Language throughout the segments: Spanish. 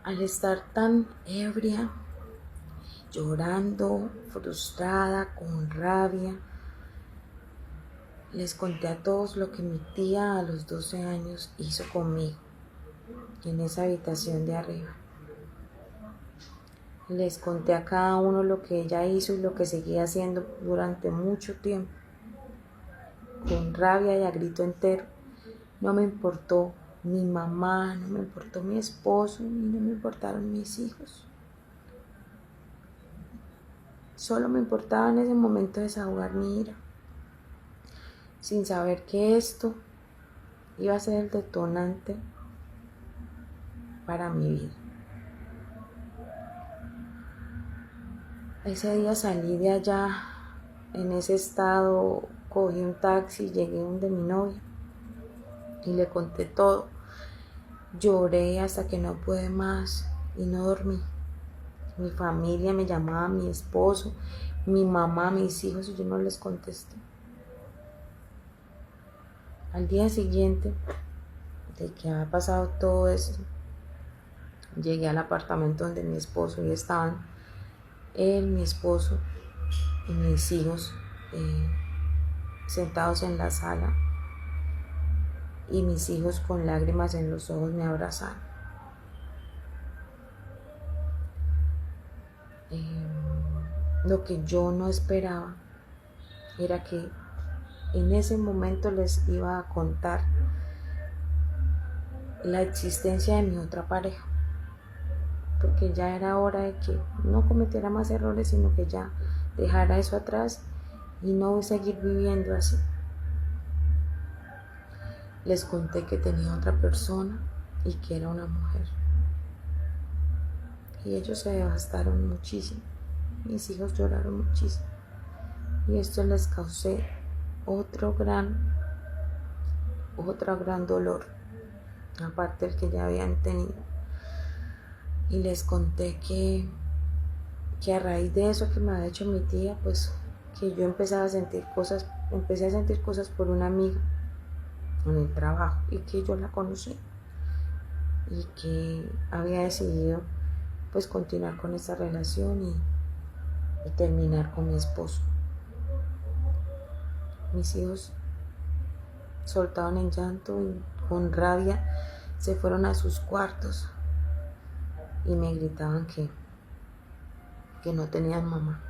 Al estar tan ebria, llorando, frustrada, con rabia, les conté a todos lo que mi tía a los 12 años hizo conmigo en esa habitación de arriba. Les conté a cada uno lo que ella hizo y lo que seguía haciendo durante mucho tiempo. Con rabia y a grito entero. No me importó mi mamá, no me importó mi esposo y no me importaron mis hijos. Solo me importaba en ese momento desahogar mi ira, sin saber que esto iba a ser el detonante para mi vida. Ese día salí de allá en ese estado, cogí un taxi, llegué donde mi novia y le conté todo. Lloré hasta que no pude más y no dormí. Mi familia me llamaba, mi esposo, mi mamá, mis hijos, y yo no les contesté. Al día siguiente de que había pasado todo eso, llegué al apartamento donde mi esposo y estaban él, mi esposo y mis hijos sentados en la sala, y mis hijos con lágrimas en los ojos me abrazaron. Lo que yo no esperaba era que en ese momento les iba a contar la existencia de mi otra pareja, porque ya era hora de que no cometiera más errores, sino que ya dejara eso atrás y no seguir viviendo así. Les conté que tenía otra persona y que era una mujer, y ellos se devastaron muchísimo. Mis hijos lloraron muchísimo y esto les causé otro gran dolor, aparte del que ya habían tenido. Y les conté que a raíz de eso que me había hecho mi tía, pues que yo empecé a sentir cosas por una amiga en el trabajo, y que yo la conocí y que había decidido pues continuar con esta relación y terminar con mi esposo. Mis hijos soltaron en llanto y con rabia se fueron a sus cuartos y me gritaban que no tenían mamá.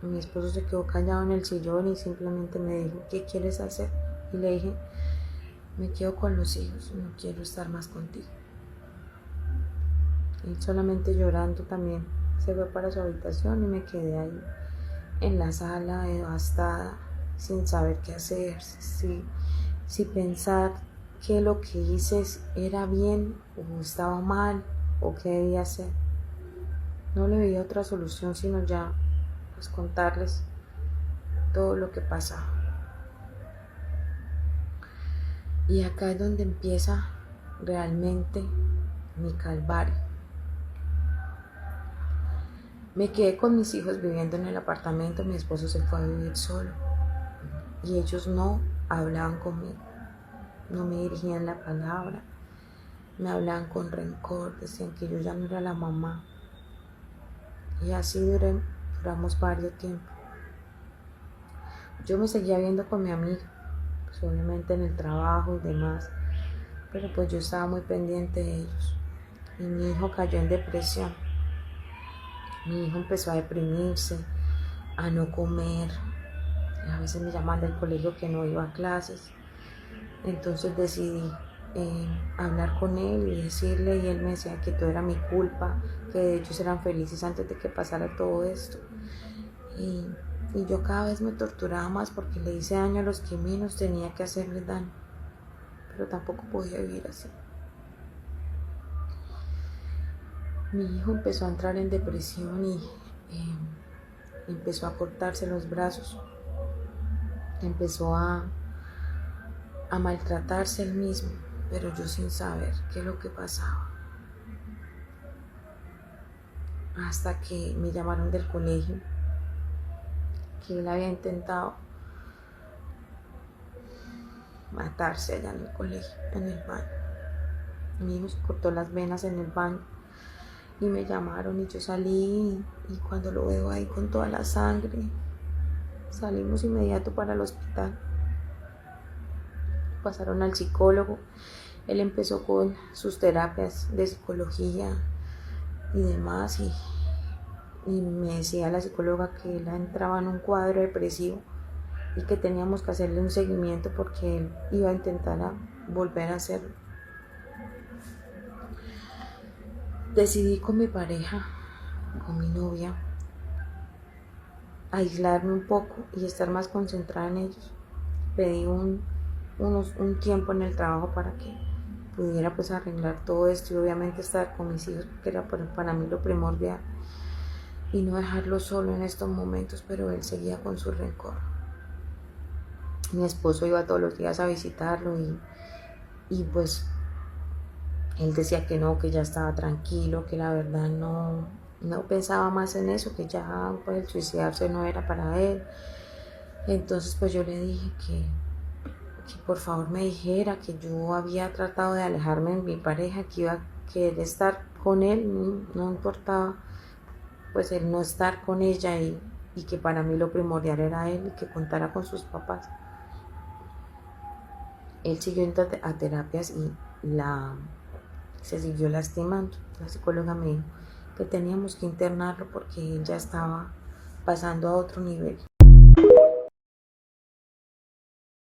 Mi esposo se quedó callado en el sillón y simplemente me dijo: ¿qué quieres hacer? Y le dije: me quedo con los hijos, no quiero estar más contigo. Y solamente llorando también se fue para su habitación y me quedé ahí en la sala devastada, sin saber qué hacer, si pensar que lo que hice era bien o estaba mal o qué debía hacer. No le veía otra solución sino ya pues contarles todo lo que pasaba. Y acá es donde empieza realmente mi calvario. Me quedé con mis hijos viviendo en el apartamento, mi esposo se fue a vivir solo y ellos no hablaban conmigo, no me dirigían la palabra, me hablaban con rencor, decían que yo ya no era la mamá. Y así duramos varios tiempos. Yo me seguía viendo con mi amiga, pues obviamente en el trabajo y demás, pero pues yo estaba muy pendiente de ellos. Y mi hijo cayó en depresión. Mi hijo empezó a deprimirse, a no comer. A veces me llamaban del colegio que no iba a clases. Entonces decidí hablar con él y decirle, y él me decía que todo era mi culpa, que ellos eran felices antes de que pasara todo esto. Y yo cada vez me torturaba más porque le hice daño a los que menos tenía que hacerles daño, pero tampoco podía vivir así. Mi hijo empezó a entrar en depresión y empezó a cortarse los brazos, empezó a maltratarse él mismo, pero yo sin saber qué es lo que pasaba. Hasta que me llamaron del colegio que él había intentado matarse allá en el colegio, en el baño. Mi hijo se cortó las venas en el baño y me llamaron y yo salí y cuando lo veo ahí con toda la sangre, salimos inmediato para el hospital. Pasaron al psicólogo, él empezó con sus terapias de psicología y demás y me decía la psicóloga que él entraba en un cuadro depresivo y que teníamos que hacerle un seguimiento porque él iba a intentar volver a hacerlo. Decidí con mi pareja, con mi novia, aislarme un poco y estar más concentrada en ellos. Pedí un tiempo en el trabajo para que pudiera pues arreglar todo esto y obviamente estar con mis hijos porque era para mí lo primordial y no dejarlo solo en estos momentos, pero él seguía con su rencor. Mi esposo iba todos los días a visitarlo y pues él decía que no, que ya estaba tranquilo, que la verdad no pensaba más en eso, que ya pues el suicidarse no era para él. Entonces pues yo le dije que por favor me dijera que yo había tratado de alejarme de mi pareja, que iba a querer estar con él, no importaba pues el no estar con ella y que para mí lo primordial era él y que contara con sus papás. Él siguió a terapias y se siguió lastimando. La psicóloga me dijo que teníamos que internarlo porque él ya estaba pasando a otro nivel.